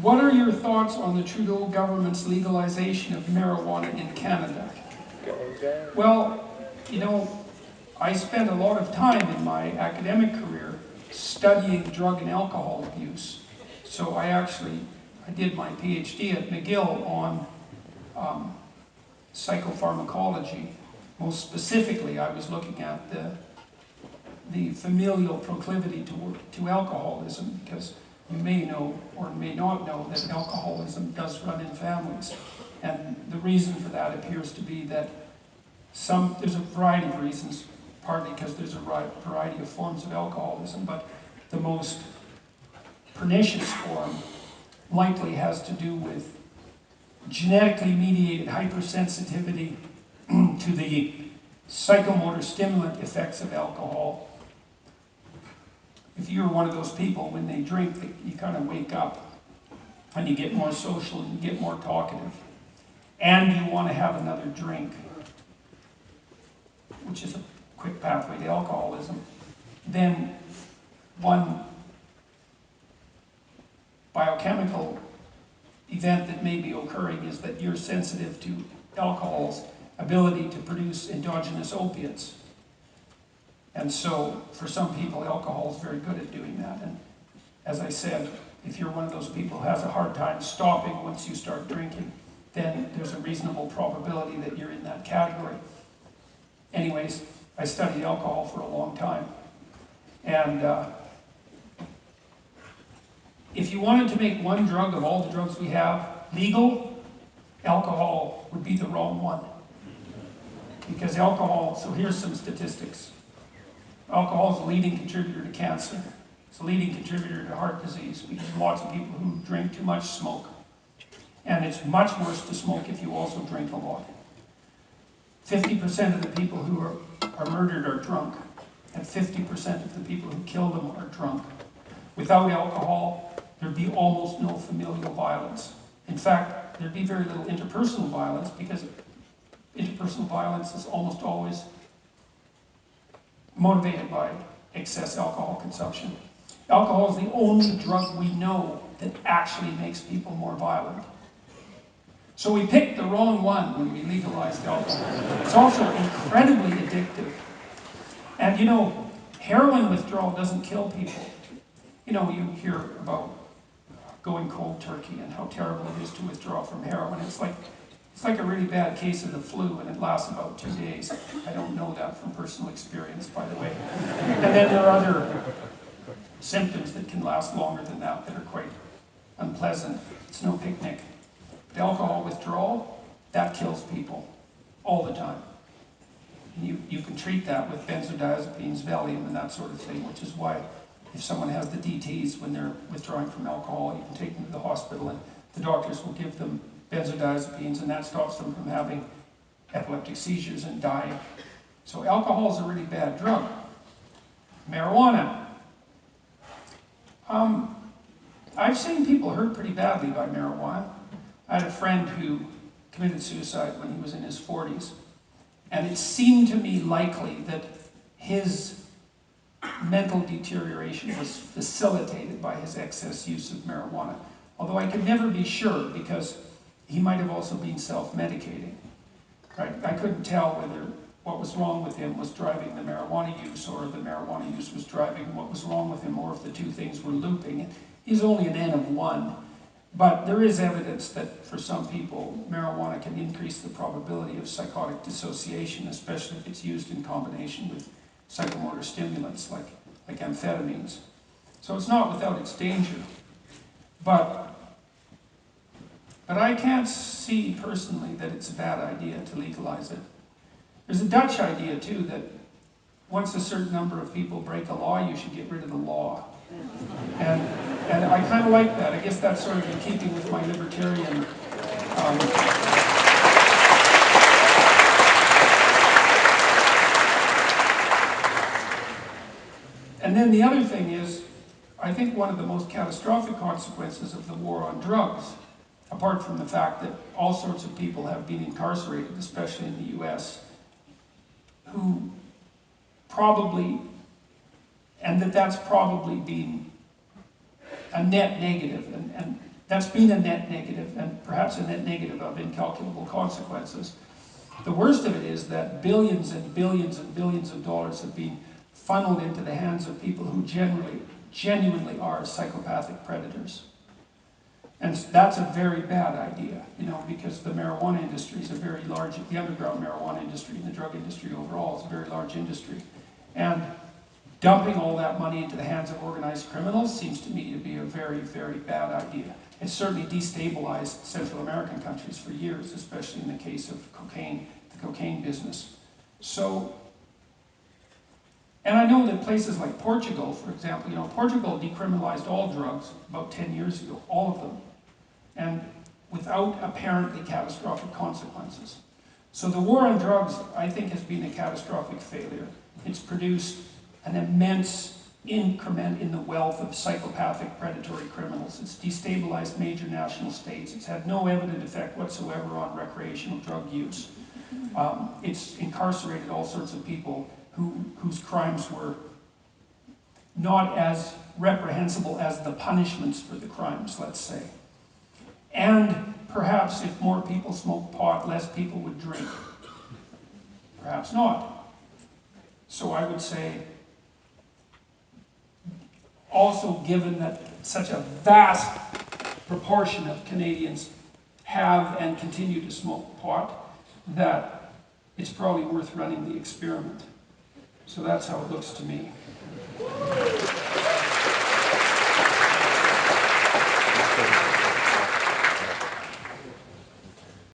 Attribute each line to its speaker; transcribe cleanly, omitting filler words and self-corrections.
Speaker 1: What are your thoughts on the Trudeau government's legalization of marijuana in Canada? Well, you know, I spent a lot of time in my academic career studying drug and alcohol abuse. So I did my PhD at McGill on psychopharmacology. Most specifically, I was looking at the familial proclivity to alcoholism, because you may know or may not know that alcoholism does run in families. And the reason for that appears to be that there's a variety of reasons, partly because there's a variety of forms of alcoholism, but the most pernicious form likely has to do with genetically mediated hypersensitivity to the psychomotor stimulant effects of alcohol. If you're one of those people, when they drink, you kind of wake up and you get more social and you get more talkative, and you want to have another drink, which is a quick pathway to alcoholism, then one biochemical event that may be occurring is that you're sensitive to alcohol's ability to produce endogenous opiates. And so, for some people, alcohol is very good at doing that. And as I said, if you're one of those people who has a hard time stopping once you start drinking, then there's a reasonable probability that you're in that category. Anyways, I studied alcohol for a long time. And if you wanted to make one drug of all the drugs we have legal, alcohol would be the wrong one. Because alcohol, so here's some statistics. Alcohol is a leading contributor to cancer. It's a leading contributor to heart disease because lots of people who drink too much smoke. And it's much worse to smoke if you also drink a lot. 50% of the people who are murdered are drunk, and 50% of the people who kill them are drunk. Without alcohol, there'd be almost no familial violence. In fact, there'd be very little interpersonal violence, because interpersonal violence is almost always motivated by excess alcohol consumption. Alcohol is the only drug we know that actually makes people more violent. So we picked the wrong one when we legalized alcohol. It's also incredibly addictive. And you know, heroin withdrawal doesn't kill people. You know, you hear about going cold turkey and how terrible it is to withdraw from heroin. It's like a really bad case of the flu, and it lasts about 2 days. I don't know that from personal experience, by the way. And then there are other symptoms that can last longer than that are quite unpleasant. It's no picnic. But alcohol withdrawal, that kills people all the time. And you can treat that with benzodiazepines, Valium, and that sort of thing, which is why if someone has the DTs when they're withdrawing from alcohol, you can take them to the hospital and the doctors will give them benzodiazepines, and that stops them from having epileptic seizures and dying. So alcohol is a really bad drug. Marijuana. I've seen people hurt pretty badly by marijuana. I had a friend who committed suicide when he was in his 40s, and it seemed to me likely that his mental deterioration was facilitated by his excess use of marijuana. Although I could never be sure, because he might have also been self-medicating. Right? I couldn't tell whether what was wrong with him was driving the marijuana use, or the marijuana use was driving what was wrong with him, or if the two things were looping. He's only an N of 1, but there is evidence that for some people, marijuana can increase the probability of psychotic dissociation, especially if it's used in combination with psychomotor stimulants like amphetamines. So it's not without its danger. But I can't see personally that it's a bad idea to legalize it. There's a Dutch idea too, that once a certain number of people break a law, you should get rid of the law. And I kind of like that. I guess that's sort of in keeping with my libertarian And then the other thing is, I think one of the most catastrophic consequences of the war on drugs, apart from the fact that all sorts of people have been incarcerated, especially in the US, who probably, and that's probably been a net negative, and that's been a net negative, and perhaps a net negative of incalculable consequences. The worst of it is that billions and billions and billions of dollars have been funneled into the hands of people who genuinely are psychopathic predators. And that's a very bad idea, you know, because the marijuana industry is a very large, the underground marijuana industry and the drug industry overall is a very large industry. And dumping all that money into the hands of organized criminals seems to me to be a very, very bad idea. It's certainly destabilized Central American countries for years, especially in the case of cocaine, the cocaine business. So, and I know that places like Portugal, for example, you know, Portugal decriminalized all drugs about 10 years ago, all of them, and without apparently catastrophic consequences. So the war on drugs, I think, has been a catastrophic failure. It's produced an immense increment in the wealth of psychopathic predatory criminals. It's destabilized major national states. It's had no evident effect whatsoever on recreational drug use. It's incarcerated all sorts of people whose crimes were not as reprehensible as the punishments for the crimes, let's say. And perhaps if more people smoked pot, less people would drink. Perhaps not. So I would say, also given that such a vast proportion of Canadians have and continue to smoke pot, that it's probably worth running the experiment. So that's how it looks to me.